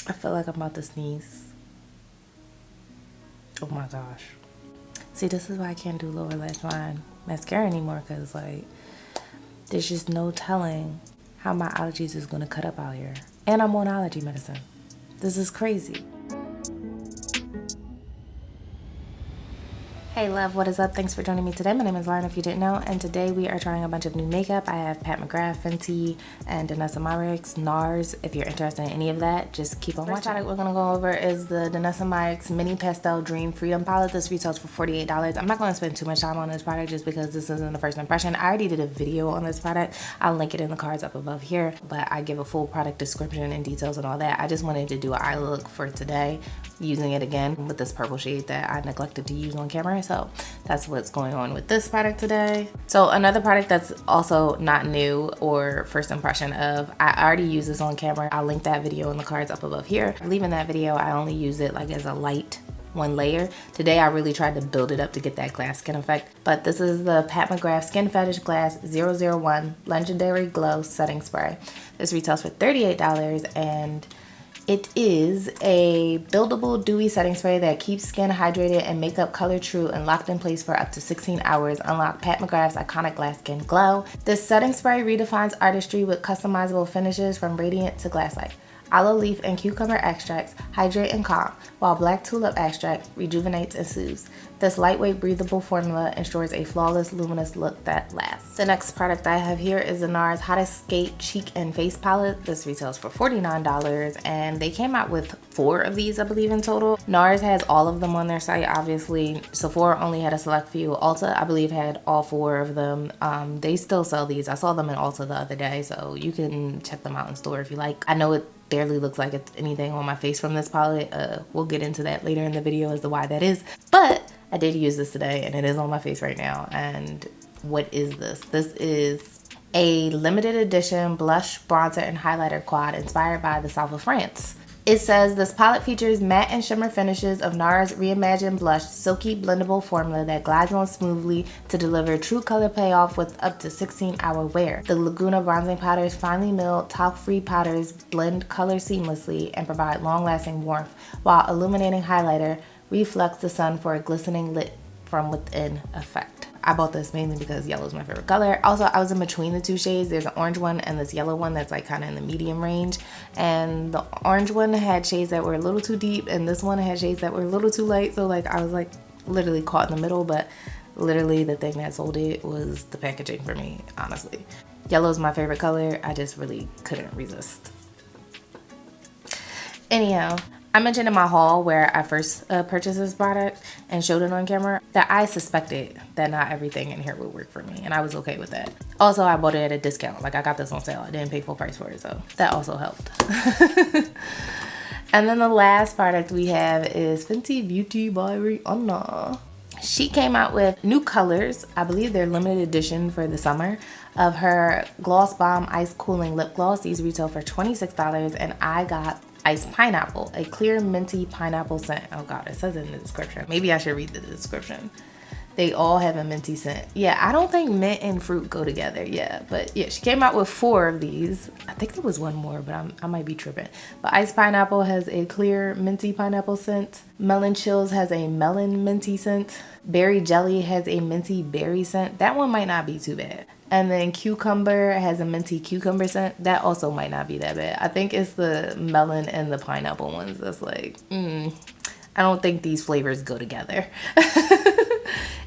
I feel like I'm about to sneeze. Oh my gosh. See, this is why I can't do lower lash line mascara anymore, because like there's just no telling how my allergies is gonna cut up out here. And I'm on allergy medicine. This is crazy. Hey love, what is up? Thanks for joining me today. My name is Lauren, if you didn't know, and today we are trying a bunch of new makeup. I have Pat McGrath, Fenty, and Danessa Myricks, NARS. If you're interested in any of that, just keep on watching. First product we're gonna go over is the Danessa Myricks Mini Pastel Dream Freedom Palette. This retails for $48. I'm not gonna spend too much time on this product just because this isn't the first impression. I already did a video on this product. I'll link it in the cards up above here, but I give a full product description and details and all that. I just wanted to do an eye look for today, using it again with this purple shade that I neglected to use on camera. So that's what's going on with this product today. So another product that's also not new or first impression of, I already used this on camera. I'll link that video in the cards up above here. I believe in that video I only use it like as a light one layer. Today I really tried to build it up to get that glass skin effect. But this is the Pat McGrath Skin Fetish Glass 001 Legendary Glow Setting Spray. This retails for $38, and it is a buildable dewy setting spray that keeps skin hydrated and makeup color true and locked in place for up to 16 hours. Unlock Pat McGrath's iconic glass skin glow. This setting spray redefines artistry with customizable finishes from radiant to glass-like. Aloe leaf and cucumber extracts hydrate and calm, while black tulip extract rejuvenates and soothes. This lightweight, breathable formula ensures a flawless, luminous look that lasts. The next product I have here is the NARS Hot Escape Cheek and Face Palette. This retails for $49, and they came out with 4 of these, I believe, in total. NARS has all of them on their site, obviously. Sephora only had a select few. Ulta, I believe, had all 4 of them. They still sell these. I saw them in Ulta the other day, so you can check them out in store if you like. I know it barely looks like it's anything on my face from this palette. We'll get into that later in the video as to why that is, but I did use this today and it is on my face right now. And what is this? This is a limited edition blush, bronzer, and highlighter quad inspired by the south of France. It says this palette features matte and shimmer finishes of NARS reimagined blush silky blendable formula that glides on smoothly to deliver true color payoff with up to 16-hour wear. The Laguna bronzing powders, finely milled talc-free powders, blend color seamlessly and provide long-lasting warmth, while illuminating highlighter reflects the sun for a glistening lit from within effect. I bought this mainly because yellow is my favorite color. Also, I was in between the 2 shades. There's an orange one and this yellow one that's like kind of in the medium range. And the orange one had shades that were a little too deep, and this one had shades that were a little too light. So like I was like literally caught in the middle, but literally the thing that sold it was the packaging for me, honestly. Yellow is my favorite color. I just really couldn't resist. Anyhow, I mentioned in my haul where I first purchased this product and showed it on camera that I suspected that not everything in here would work for me, and I was okay with that. Also, I bought it at a discount. Like, I got this on sale. I didn't pay full price for it, so that also helped. And then the last product we have is Fenty Beauty by Rihanna. She came out with new colors, I believe they're limited edition for the summer, of her Gloss Bomb Ice Cooling Lip Gloss. These retail for $26, and I got Ice Pineapple, a clear minty pineapple scent. Oh god, it says it in the description. Maybe I should read the description. They all have a minty scent. Yeah, I don't think mint and fruit go together. Yeah, but yeah, she came out with 4 of these. I think there was one more, but I might be tripping. But Ice Pineapple has a clear minty pineapple scent. Melon Chills has a melon minty scent. Berry Jelly has a minty berry scent. That one might not be too bad. And then Cucumber has a minty cucumber scent. That also might not be that bad. I think it's the melon and the pineapple ones that's like, I don't think these flavors go together.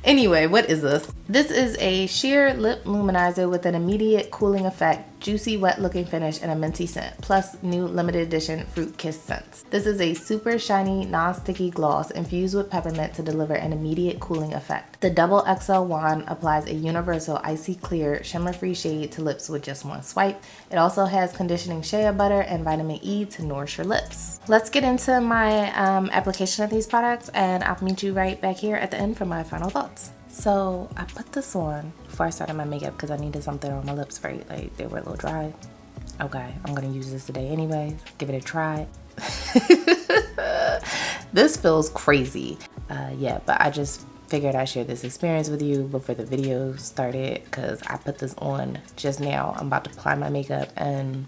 Anyway, what is this? This is a sheer lip luminizer with an immediate cooling effect, juicy wet looking finish, and a minty scent, plus new limited edition fruit kiss scents. This is a super shiny non-sticky gloss infused with peppermint to deliver an immediate cooling effect. The double XL wand applies a universal icy clear shimmer free shade to lips with just one swipe. It also has conditioning shea butter and vitamin E to nourish your lips. Let's get into my application of these products, and I'll meet you right back here at the end for my final thoughts. So I put this on before I started my makeup because I needed something on my lips, right? Like they were a little dry. Okay, I'm gonna use this today anyway. Give it a try. This feels crazy. Yeah, but I just figured I'd share this experience with you before the video started because I put this on just now. I'm about to apply my makeup and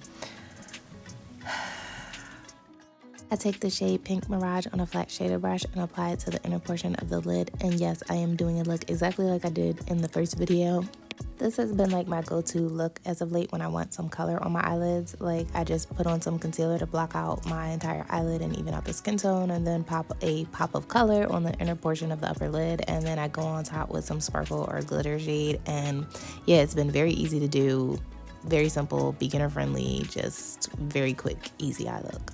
I take the shade Pink Mirage on a flat shader brush and apply it to the inner portion of the lid. And yes, I am doing a look exactly like I did in the first video. This has been like my go-to look as of late when I want some color on my eyelids. Like, I just put on some concealer to block out my entire eyelid and even out the skin tone, and then pop a pop of color on the inner portion of the upper lid, and then I go on top with some sparkle or glitter shade. And yeah, it's been very easy to do, very simple, beginner friendly, just very quick, easy eye look.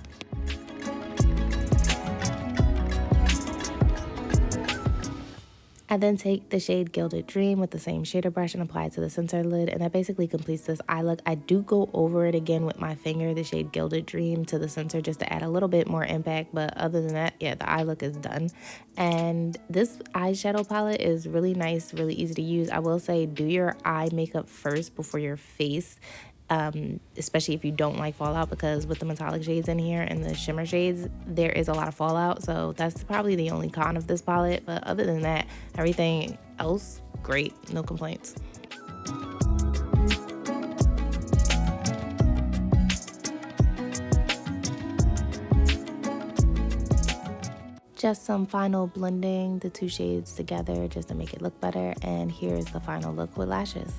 I then take the shade Gilded Dream with the same shader brush and apply it to the center lid, and that basically completes this eye look. I do go over it again with my finger, the shade Gilded Dream, to the center just to add a little bit more impact, but other than that, yeah, the eye look is done. And this eyeshadow palette is really nice, really easy to use. I will say, do your eye makeup first before your face. Especially if you don't like fallout, because with the metallic shades in here and the shimmer shades, there is a lot of fallout, so that's probably the only con of this palette. But other than that, everything else great, no complaints. Just some final blending the two shades together just to make it look better, and here's the final look with lashes.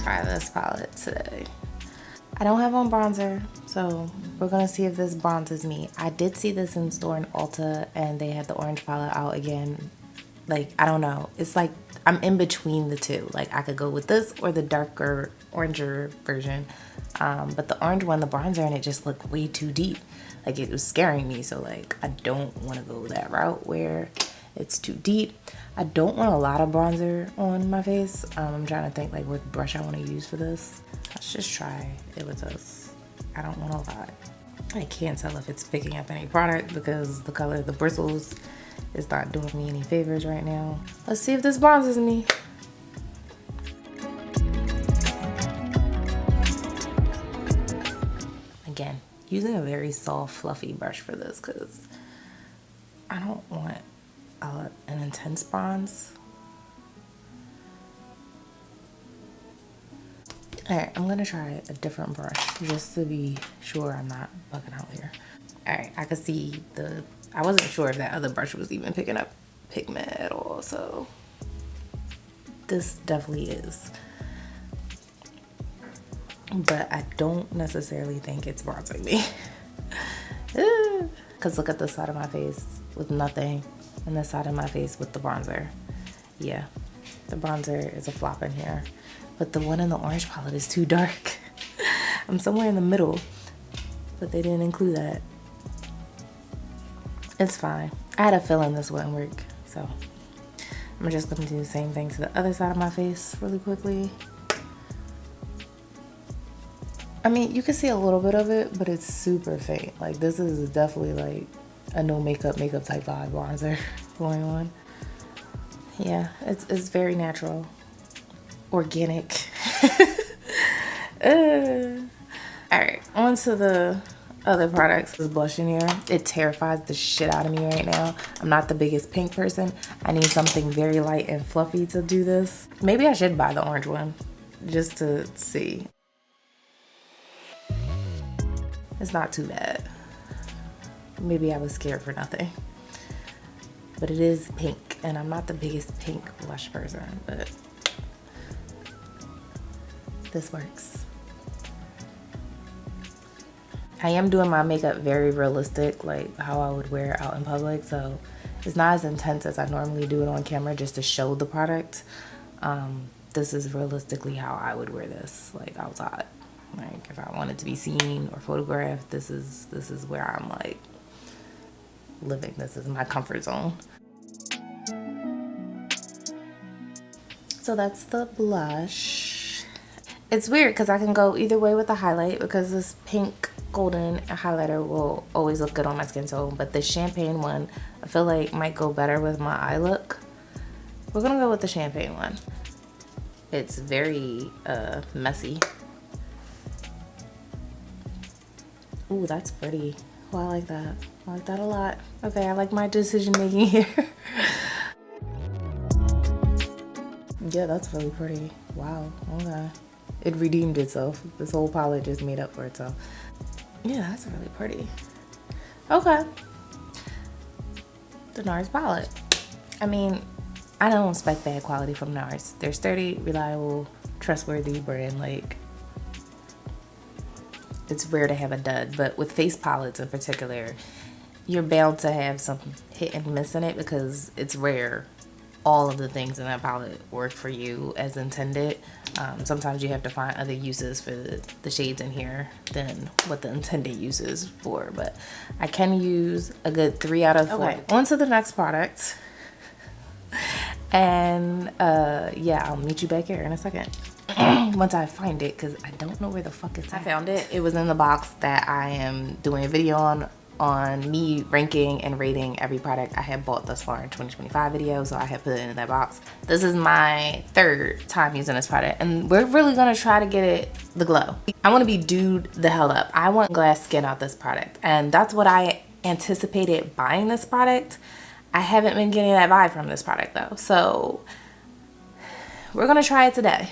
Try this palette today. I don't have on bronzer, so we're gonna see if this bronzes me. I did see this in store in Ulta, and they had the orange palette out again. Like, I don't know, it's like I'm in between the two. Like, I could go with this or the darker oranger version, but the orange one, the bronzer in it just looked way too deep. Like, it was scaring me, so like I don't want to go that route where it's too deep. I don't want a lot of bronzer on my face. I'm trying to think like what brush I want to use for this. Let's just try it with this. I don't want a lot. I can't tell if it's picking up any product because the color of the bristles is not doing me any favors right now. Let's see if this bronzes me. Again, using a very soft, fluffy brush for this because I don't want an intense bronze. Alright, I'm gonna try a different brush just to be sure I'm not bugging out here. Alright, I could see I wasn't sure if that other brush was even picking up pigment at all, so this definitely is. But I don't necessarily think it's bronzing me. Because look at the side of my face with nothing, and the side of my face with the bronzer. Yeah, the bronzer is a flop in here. But the one in the orange palette is too dark. I'm somewhere in the middle, but they didn't include that. It's fine. I had a feeling this wouldn't work, so I'm just gonna do the same thing to the other side of my face really quickly. I mean, you can see a little bit of it, but it's super faint. Like, this is definitely like a no makeup type vibe bronzer going on. Yeah, it's very natural, organic. All right, on to the other products. This blush in here, it terrifies the shit out of me right now. I'm not the biggest pink person. I need something very light and fluffy to do this. Maybe I should buy the orange one just to see. It's not too bad. Maybe I was scared for nothing. But it is pink, and I'm not the biggest pink blush person, but this works. I am doing my makeup very realistic, like how I would wear it out in public, so it's not as intense as I normally do it on camera just to show the product. This is realistically how I would wear this, like outside. Like if I wanted to be seen or photographed, this is where I'm like living. This is my comfort zone. So that's the blush. It's weird because I can go either way with the highlight because this pink golden highlighter will always look good on my skin tone, but the champagne one I feel like might go better with my eye look. We're gonna go with the champagne one. It's very messy. Ooh, that's pretty. Oh, I like that. I like that a lot. Okay, I like my decision making here. Yeah, that's really pretty. Wow, okay. It redeemed itself. This whole palette just made up for itself. Yeah, that's really pretty. Okay. The NARS palette. I mean, I don't expect bad quality from NARS. They're sturdy, reliable, trustworthy brand. Like, it's rare to have a dud, but with face palettes in particular, you're bound to have some hit and miss in it because it's rare all of the things in that palette work for you as intended. Sometimes you have to find other uses for the shades in here than what the intended use is for, but I can use a good 3 out of 4. Okay, on to the next product. And yeah, I'll meet you back here in a second. Once I find it, because I don't know where the fuck it's at. I found it. It was in the box that I am doing a video on me ranking and rating every product I have bought thus far in 2025 video, so I have put it in that box. This is my 3rd time using this product, and we're really gonna try to get it the glow. I want to be dude the hell up. I want glass skin out this product, and that's what I anticipated buying this product. I haven't been getting that vibe from this product though, so we're gonna try it today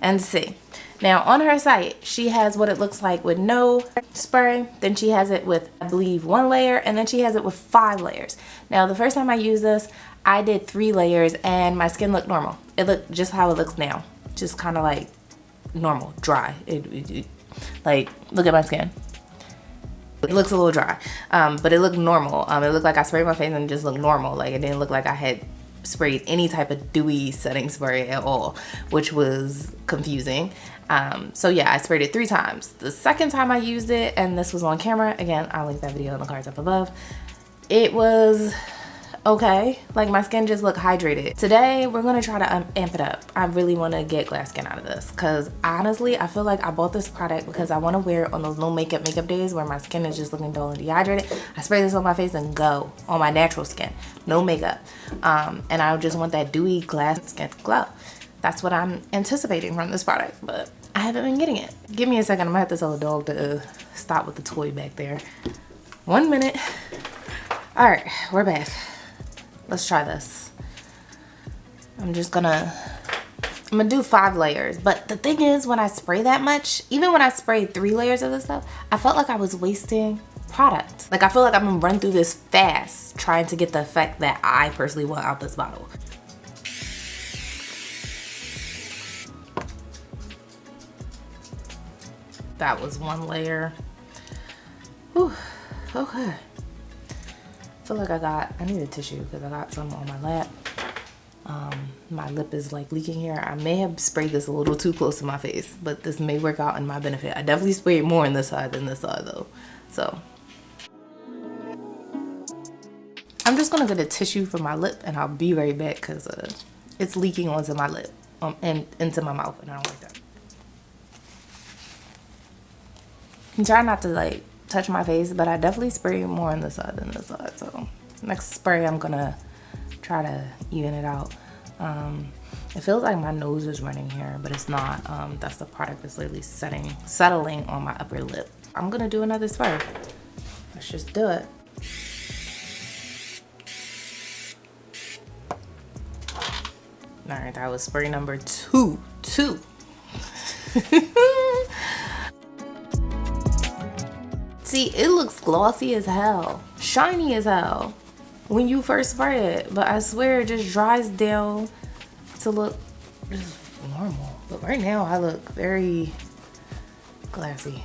and see. Now on her site, she has what it looks like with no spray, then she has it with, I believe, 1 layer, and then she has it with 5 layers. Now the first time I used this, I did 3 layers and my skin looked normal. It looked just how it looks now, just kind of like normal, dry. Like, look at my skin. It looks a little dry, but it looked normal. It looked like I sprayed my face and it just looked normal. Like, it didn't look like I had sprayed any type of dewy setting spray at all, which was confusing. So yeah, I sprayed it 3 times. The second time I used it, and this was on camera, again, I'll link that video in the cards up above, it was okay. Like, my skin just looked hydrated. Today we're gonna try to amp it up. I really want to get glass skin out of this, because honestly I feel like I bought this product because I want to wear it on those no makeup days where my skin is just looking dull and dehydrated. I spray this on my face and go on my natural skin, no makeup, and I just want that dewy glass skin glow. That's what I'm anticipating from this product, but I haven't been getting it. Give me a second. I'm gonna have to tell the dog to stop with the toy back there. 1 minute. All right, we're back. Let's try this. I'm gonna do 5 layers. But the thing is, when I spray that much, even when I sprayed 3 layers of this stuff, I felt like I was wasting product. Like, I feel like I'm gonna run through this fast trying to get the effect that I personally want out this bottle. That was 1 layer. Whew, okay. I feel like I need a tissue because I got some on my lap. My lip is like leaking here. I may have sprayed this a little too close to my face, but this may work out in my benefit. I definitely sprayed more on this side than this side though. So I'm just gonna get a tissue for my lip and I'll be right back because it's leaking onto my lip and into my mouth, and I don't like that. I'm trying not to like touch my face, but I definitely spray more on this side than this side. So next spray, I'm gonna try to even it out. It feels like my nose is running here, but it's not. That's the product that's literally settling on my upper lip. I'm gonna do another spray. Let's just do it. All right, that was spray number 2. See, it looks glossy as hell, shiny as hell when you first spray it, but I swear it just dries down to look just normal. But right now I look very glassy.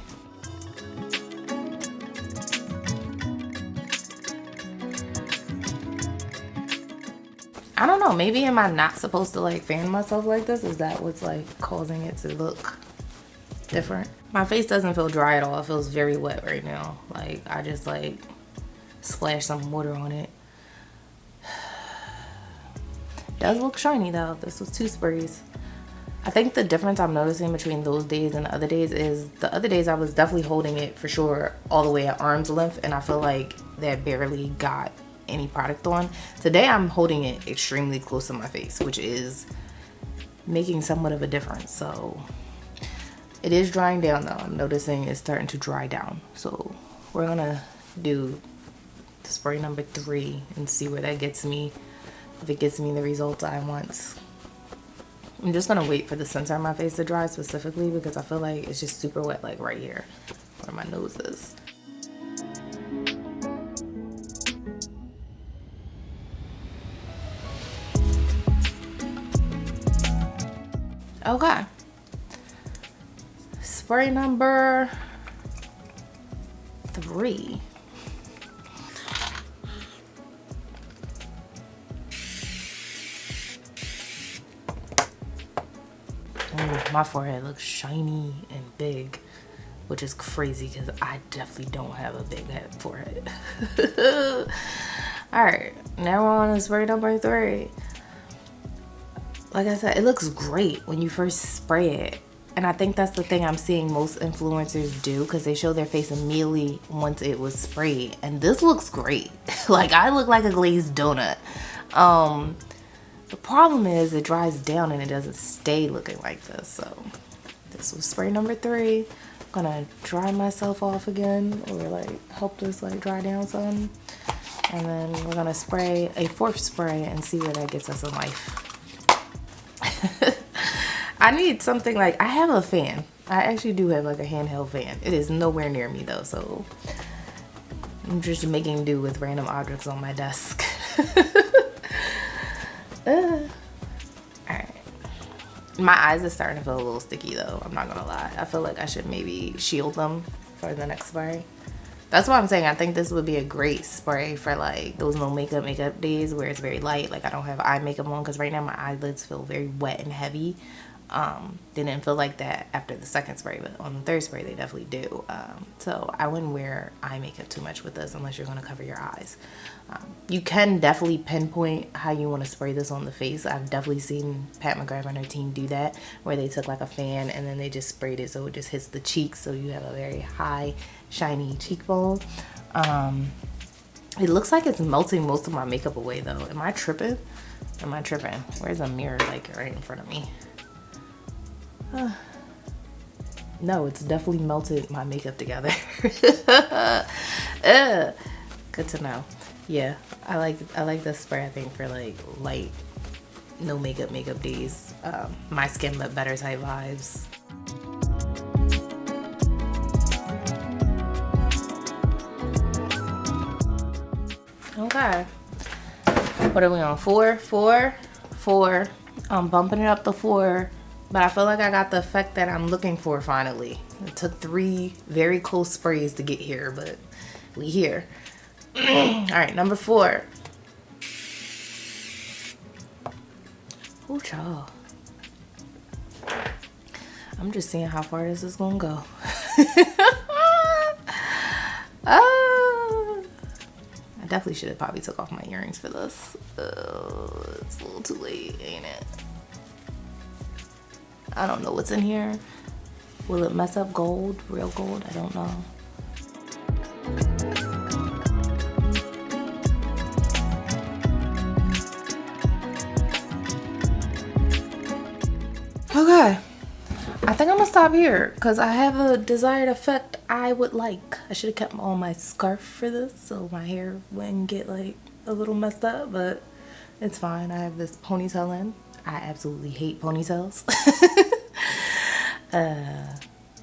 I don't know, maybe am I not supposed to like fan myself like this? Is that what's like causing it to look different? My face doesn't feel dry at all. It feels very wet right now. Like, I just like splashed some water on it. Does look shiny though. This was 2 sprays. I think the difference I'm noticing between those days and the other days is the other days I was definitely holding it for sure all the way at arm's length, and I feel like that barely got any product on. Today I'm holding it extremely close to my face, which is making somewhat of a difference. So it is drying down though. I'm noticing it's starting to dry down. So we're gonna do spray number 3 and see where that gets me, if it gets me the results I want. I'm just gonna wait for the center of my face to dry specifically because I feel like it's just super wet, like right here where my nose is. Okay, spray number 3. Ooh, my forehead looks shiny and big, which is crazy because I definitely don't have a big head forehead. Alright, now we're on to spray number 3. Like I said, it looks great when you first spray it. And I think that's the thing I'm seeing most influencers do, because they show their face immediately once it was sprayed. And this looks great. Like, I look like a glazed donut. The problem is it dries down and it doesn't stay looking like this. So this was spray number 3. I'm gonna dry myself off again, or like help this like dry down some. And then we're gonna spray a 4th spray and see where that gets us in life. I need something like, I have a fan. I actually do have like a handheld fan. It is nowhere near me though, so I'm just making do with random objects on my desk. Alright. My eyes are starting to feel a little sticky though, I'm not gonna lie. I feel like I should maybe shield them for the next spray. That's why I'm saying I think this would be a great spray for like those no makeup days where it's very light. Like I don't have eye makeup on, because right now my eyelids feel very wet and heavy. They didn't feel like that after the 2nd spray, but on the 3rd spray they definitely do. So I wouldn't wear eye makeup too much with this unless you're going to cover your eyes. You can definitely pinpoint how you want to spray this on the face. I've definitely seen Pat McGrath and her team do that, where they took like a fan and then they just sprayed it so it just hits the cheeks, so you have a very high shiny cheekbone. It looks like it's melting most of my makeup away though. Am I tripping? Am I tripping? Where's a mirror like right in front of me? No, it's definitely melted my makeup together. Good to know. Yeah, I like this spray, I think, for like light, no makeup days. My skin but better type vibes. Okay. What are we on? 4? I'm bumping it up to 4. But I feel like I got the effect that I'm looking for finally. It took 3 very close sprays to get here, but we here. Alright, number 4. Ooh, child. I'm just seeing how far this is gonna go. I definitely should have probably took off my earrings for this. It's a little too late, ain't it? I don't know what's in here. Will it mess up gold? Real gold? I don't know. Okay. I think I'm gonna stop here because I have a desired effect I would like. I should have kept on my scarf for this so my hair wouldn't get like a little messed up, but it's fine. I have this ponytail in. I absolutely hate ponytails.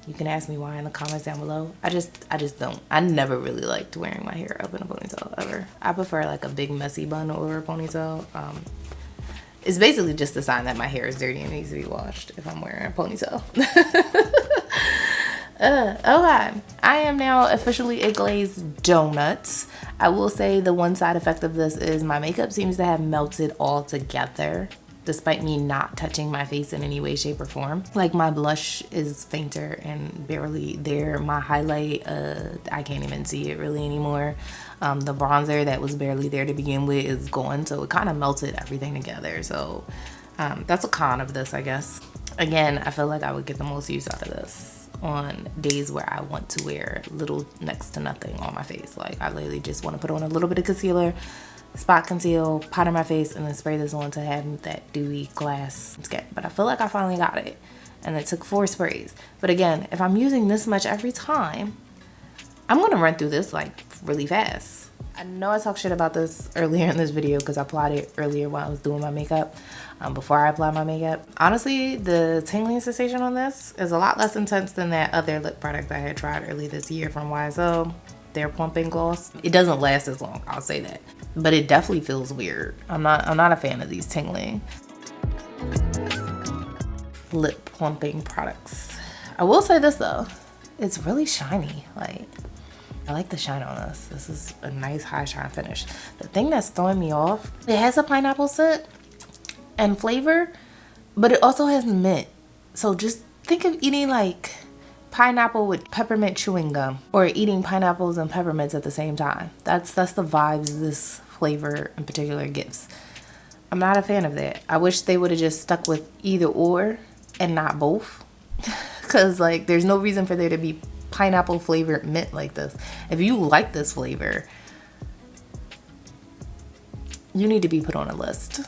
You can ask me why in the comments down below. I just don't. I never really liked wearing my hair up in a ponytail ever. I prefer like a big messy bun over a ponytail. It's basically just a sign that my hair is dirty and needs to be washed if I'm wearing a ponytail. Okay, I am now officially a glazed donut. I will say the one side effect of this is my makeup seems to have melted all together, despite me not touching my face in any way, shape, or form. Like my blush is fainter and barely there. My highlight, I can't even see it really anymore. The bronzer that was barely there to begin with is gone, so it kind of melted everything together. So that's a con of this, I guess. Again, I feel like I would get the most use out of this on days where I want to wear little next to nothing on my face. Like I literally just want to put on a little bit of concealer, spot conceal, powder my face, and then spray this on to have that dewy glass skin. But I feel like I finally got it, and it took 4 sprays. But again, if I'm using this much every time, I'm gonna run through this like really fast. I know I talked shit about this earlier in this video because I applied it earlier while I was doing my makeup, before I applied my makeup. Honestly, the tingling sensation on this is a lot less intense than that other lip product I had tried earlier this year from YSL, their plumping gloss. It doesn't last as long, I'll say that, but it definitely feels weird. I'm not a fan of these tingling lip plumping products. I will say this though, it's really shiny. Like, I like the shine on this. This is a nice high shine finish. The thing that's throwing me off, it has a pineapple scent and flavor, but it also has mint. So just think of eating like pineapple with peppermint chewing gum, or eating pineapples and peppermints at the same time. That's the vibes this flavor in particular gives. I'm not a fan of that. I wish they would have just stuck with either or and not both. Cause like there's no reason for there to be pineapple flavored mint like this. If you like this flavor, you need to be put on a list.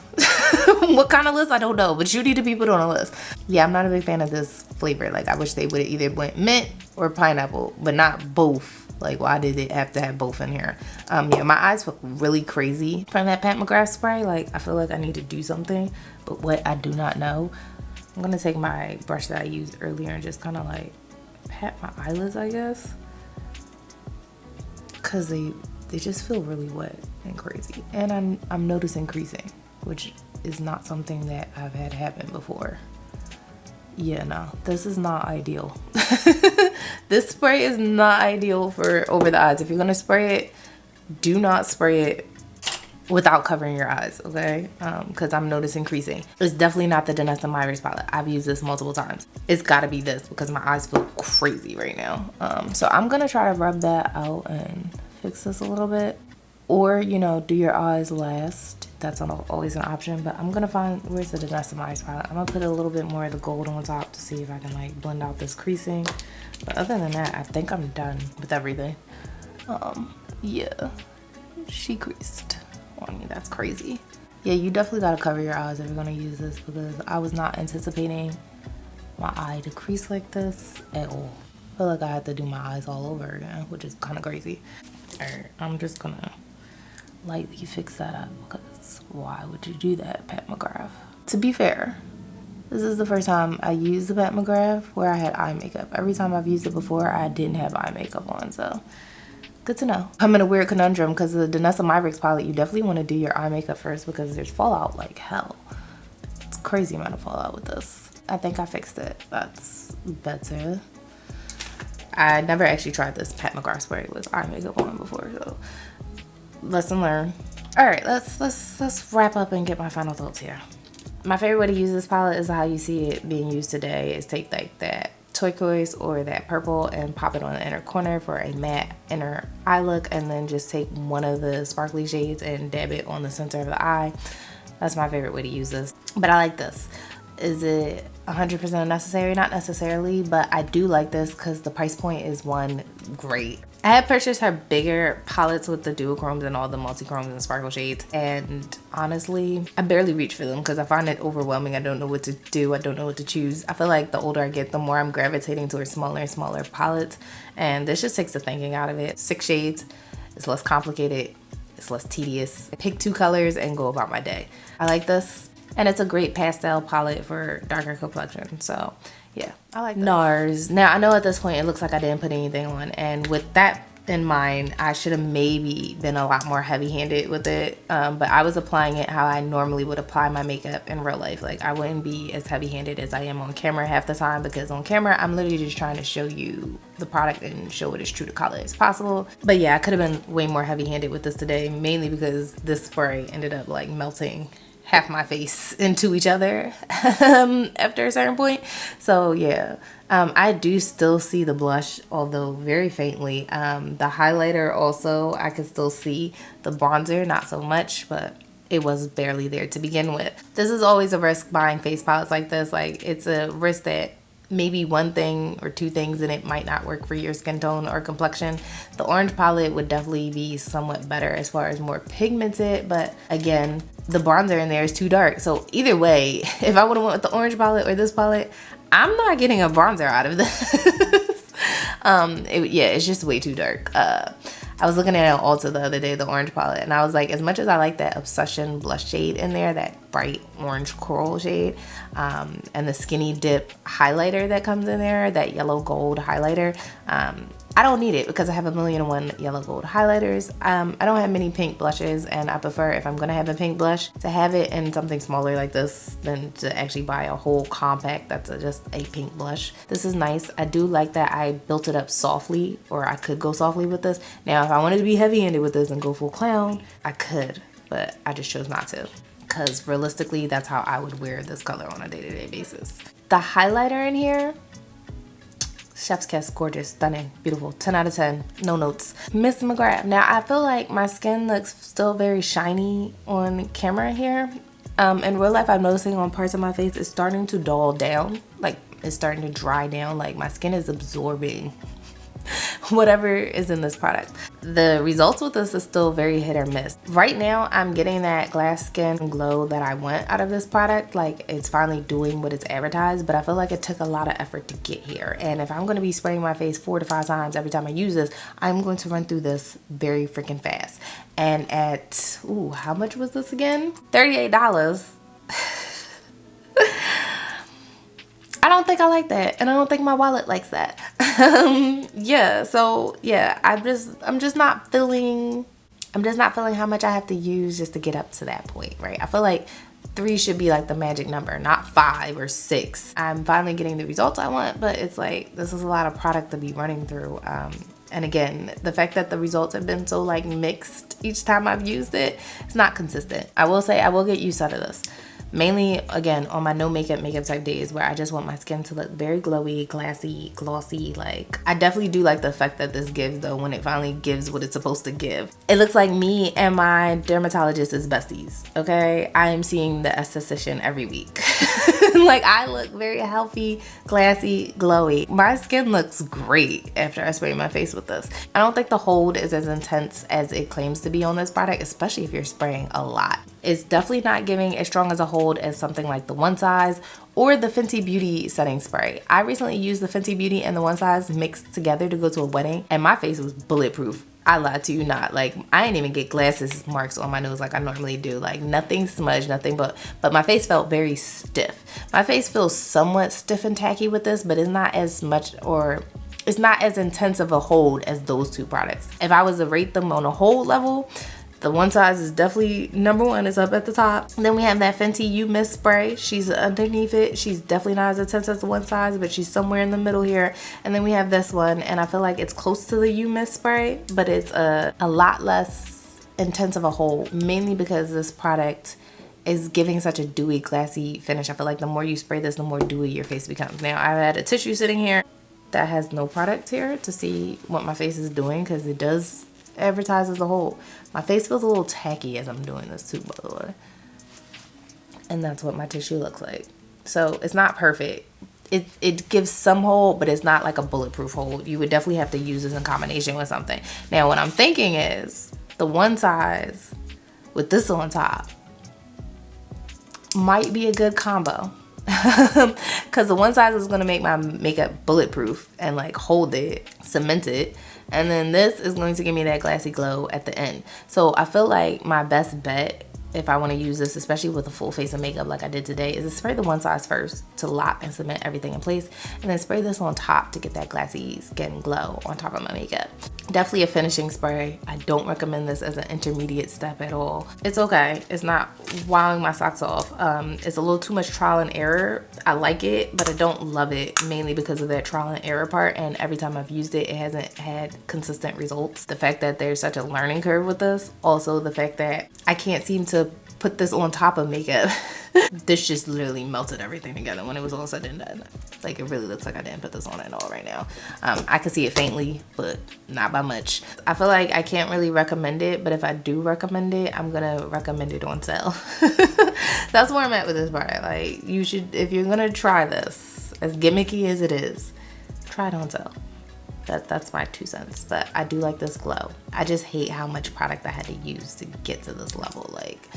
What kind of list? I don't know, but you need to be put on a list. Yeah, I'm not a big fan of this flavor. Like, I wish they would have either went mint or pineapple, but not both. Like, why did it have to have both in here? Yeah, my eyes feel really crazy from that Pat McGrath spray. Like, I feel like I need to do something, but what, I do not know. I'm gonna take my brush that I used earlier and just kind of like pat my eyelids, I guess, because they just feel really wet and crazy, and I'm noticing creasing, which is not something that I've had happen before. Yeah, no, this is not ideal. This spray is not ideal for over the eyes. If you're gonna spray it, do not spray it without covering your eyes, okay? Because I'm noticing creasing. It's definitely not the Danessa Myricks palette. I've used this multiple times. It's gotta be this because my eyes feel crazy right now. So I'm gonna try to rub that out and fix this a little bit. Or, you know, do your eyes last. That's always an option, but I'm gonna find, where's the Danessa Myricks palette? I'm gonna put a little bit more of the gold on top to see if I can like blend out this creasing. But other than that, I think I'm done with everything. Yeah, she creased on me. That's crazy. Yeah, you definitely gotta cover your eyes if you're gonna use this, because I was not anticipating my eye to crease like this at all. I feel like I had to do my eyes all over again, which is kind of crazy. Alright, I'm just gonna lightly fix that up, because why would you do that, Pat McGrath? To be fair, this is the first time I used the Pat McGrath where I had eye makeup. Every time I've used it before, I didn't have eye makeup on, so good to know. I'm in a weird conundrum because the Danessa Myricks palette, you definitely want to do your eye makeup first because there's fallout like hell. It's crazy amount of fallout with this. I think I fixed it. That's better. I never actually tried this Pat McGrath spray with eye makeup on before, so lesson learned. All right, let's wrap up and get my final thoughts here. My favorite way to use this palette is how you see it being used today. Is take like that turquoise or that purple and pop it on the inner corner for a matte inner eye look, and then just take one of the sparkly shades and dab it on the center of the eye. That's my favorite way to use this. But I like this. Is it 100% necessary? Not necessarily, but I do like this because the price point is one great. I had purchased her bigger palettes with the duochromes and all the multi-chromes and sparkle shades, and honestly, I barely reach for them because I find it overwhelming. I don't know what to do. I don't know what to choose. I feel like the older I get, the more I'm gravitating towards smaller and smaller palettes, and this just takes the thinking out of it. 6 shades, it's less complicated, it's less tedious. Pick 2 colors and go about my day. I like this, and it's a great pastel palette for darker complexion, so yeah, I like NARS. Now, I know at this point it looks like I didn't put anything on, and with that in mind, I should have maybe been a lot more heavy-handed with it, but I was applying it how I normally would apply my makeup in real life. Like, I wouldn't be as heavy-handed as I am on camera half the time, because on camera, I'm literally just trying to show you the product and show it as true to color as possible. But yeah, I could have been way more heavy-handed with this today, mainly because this spray ended up like melting half my face into each other after a certain point. So yeah, I do still see the blush, although very faintly. The highlighter also, I can still see. The bronzer, not so much, but it was barely there to begin with. This is always a risk buying face palettes like this. Like, it's a risk that maybe one thing or 2 things in it might not work for your skin tone or complexion. The orange palette would definitely be somewhat better as far as more pigmented, but again, the bronzer in there is too dark. So either way, if I would have went with the orange palette or this palette, I'm not getting a bronzer out of this. Yeah, it's just way too dark. I was looking at an Ulta the other day, the orange palette, and I was like, as much as I like that Obsession blush shade in there, that bright orange coral shade, and the Skinny Dip highlighter that comes in there, that yellow gold highlighter, I don't need it because I have 1,000,001 yellow gold highlighters. I don't have many pink blushes, and I prefer, if I'm gonna have a pink blush, to have it in something smaller like this than to actually buy a whole compact that's just a pink blush. This is nice. I do like that I built it up softly, or I could go softly with this. Now, if I wanted to be heavy-handed with this and go full clown, I could, but I just chose not to, because realistically, that's how I would wear this color on a day-to-day basis. The highlighter in here, chef's kiss, gorgeous, stunning, beautiful, 10 out of 10, no notes. Miss McGrath. Now, I feel like my skin looks still very shiny on camera here. In real life, I'm noticing on parts of my face it's starting to dull down, like it's starting to dry down, like my skin is absorbing whatever is in this product. The results with this is still very hit or miss. Right now, I'm getting that glass skin glow that I want out of this product. Like, it's finally doing what it's advertised, but I feel like it took a lot of effort to get here. And if I'm going to be spraying my face 4 to 5 times every time I use this, I'm going to run through this very freaking fast. And at, ooh, how much was this again? $38. I don't think I like that, and I don't think my wallet likes that. Yeah, so yeah, I'm just not feeling how much I have to use just to get up to that point, right? I feel like 3 should be like the magic number, not 5 or 6. I'm finally getting the results I want, but it's like, this is a lot of product to be running through. And again, the fact that the results have been so like mixed each time I've used it, it's not consistent. I will say I will get used out of this. Mainly, again, on my no makeup type days where I just want my skin to look very glowy, glassy, glossy. Like, I definitely do like the effect that this gives though when it finally gives what it's supposed to give. It looks like me and my dermatologist is besties, okay? I am seeing the esthetician every week. Like, I look very healthy, glassy, glowy. My skin looks great after I spray my face with this. I don't think the hold is as intense as it claims to be on this product, especially if you're spraying a lot. It's definitely not giving as strong as a hold as something like the One Size or the Fenty Beauty setting spray. I recently used the Fenty Beauty and the One Size mixed together to go to a wedding, and my face was bulletproof. I lied to you not. Like, I didn't even get glasses marks on my nose like I normally do. Like, nothing smudged, nothing, but my face felt very stiff. My face feels somewhat stiff and tacky with this, but it's not as much, or it's not as intense of a hold as those two products. If I was to rate them on a hold level, the One Size is definitely number 1. It's up at the top. Then we have that Fenty You Mist spray. She's underneath it. She's definitely not as intense as the One Size, but she's somewhere in the middle here. And then we have this one, and I feel like it's close to the You Mist spray, but it's a lot less intense of a hold, mainly because this product is giving such a dewy, glassy finish. I feel like the more you spray this, the more dewy your face becomes. Now, I've had a tissue sitting here that has no product here to see what my face is doing, because it does advertise as a whole. My face feels a little tacky as I'm doing this too, by the way. And that's what my tissue looks like. So it's not perfect. It gives some hold, but it's not like a bulletproof hold. You would definitely have to use this in combination with something. Now, what I'm thinking is the One Size with this on top might be a good combo. Because the One Size is going to make my makeup bulletproof and like hold it, cement it. And then this is going to give me that glassy glow at the end. So I feel like my best bet, if I want to use this, especially with a full face of makeup like I did today, is to spray the One Size first to lock and cement everything in place, and then spray this on top to get that glassy skin glow on top of my makeup. Definitely a finishing spray. I don't recommend this as an intermediate step at all. It's okay. It's not wowing my socks off. It's a little too much trial and error. I like it, but I don't love it, mainly because of that trial and error part, and every time I've used it, it hasn't had consistent results. The fact that there's such a learning curve with this, also the fact that I can't seem to put this on top of makeup. This just literally melted everything together when it was all said and done. Like, it really looks like I didn't put this on at all right now. I could see it faintly, but not by much. I feel like I can't really recommend it, but if I do recommend it, I'm gonna recommend it on sale. That's where I'm at with this product. Like, you should, if you're gonna try this, as gimmicky as it is, try it on sale. That's my 2 cents, but I do like this glow. I just hate how much product I had to use to get to this level. Like,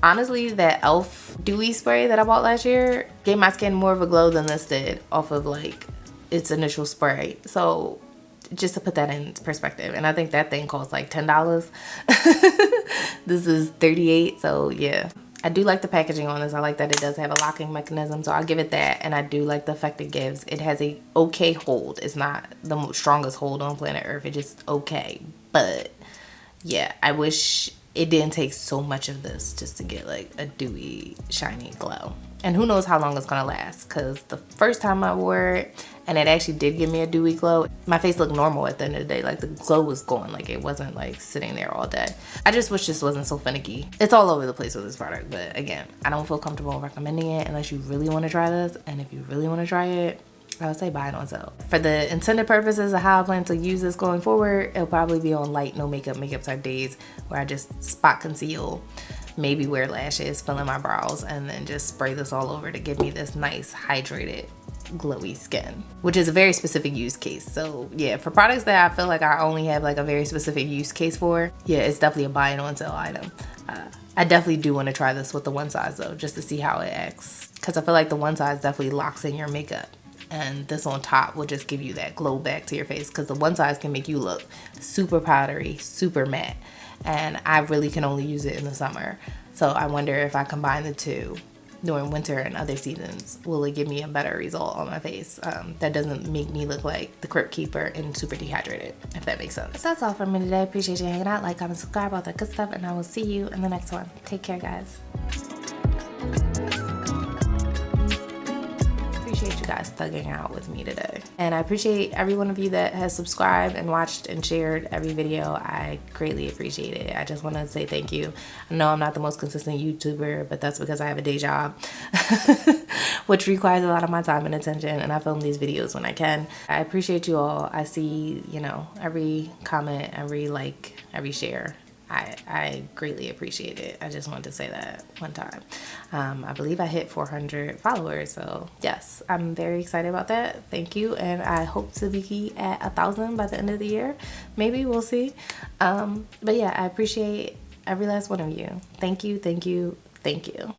honestly, that e.l.f. dewy spray that I bought last year gave my skin more of a glow than this did off of like its initial spray. So just to put that in perspective. And I think that thing costs like $10. This is $38, so yeah. I do like the packaging on this. I like that it does have a locking mechanism, so I'll give it that. And I do like the effect it gives. It has a okay hold. It's not the strongest hold on planet Earth. It's just okay. But yeah, I wish it didn't take so much of this just to get like a dewy, shiny glow. And who knows how long it's gonna last, because the first time I wore it and it actually did give me a dewy glow, my face looked normal at the end of the day. Like the glow was gone, like it wasn't like sitting there all day. I just wish this wasn't so finicky. It's all over the place with this product, but again, I don't feel comfortable recommending it unless you really want to try this. And if you really want to try it, I would say buy it on sale. For the intended purposes of how I plan to use this going forward, it'll probably be on light, no makeup type days where I just spot conceal, maybe wear lashes, fill in my brows, and then just spray this all over to give me this nice hydrated glowy skin, which is a very specific use case. So yeah, for products that I feel like I only have like a very specific use case for, yeah, it's definitely a buy it on sale item. I definitely do want to try this with the one size though, just to see how it acts, because I feel like the one size definitely locks in your makeup, and this on top will just give you that glow back to your face, because the one size can make you look super powdery, super matte, and I really can only use it in the summer. So I wonder if I combine the two during winter and other seasons, will it give me a better result on my face that doesn't make me look like the Crypt Keeper and super dehydrated, if that makes sense. So that's all from me today. Appreciate you hanging out. Like, comment, subscribe, all that good stuff, and I will see you in the next one. Take care, guys. Appreciate you guys thugging out with me today, and I appreciate every one of you that has subscribed and watched and shared every video. I greatly appreciate it. I just want to say thank you. I know I'm not the most consistent YouTuber, but that's because I have a day job which requires a lot of my time and attention, and I film these videos when I can. I appreciate you all. I see, you know, every comment, every like, every share. I greatly appreciate it. I just wanted to say that one time. I believe I hit 400 followers, so yes, I'm very excited about that. Thank you, and I hope to be at 1,000 by the end of the year. Maybe, we'll see. But yeah, I appreciate every last one of you. Thank you, thank you, thank you.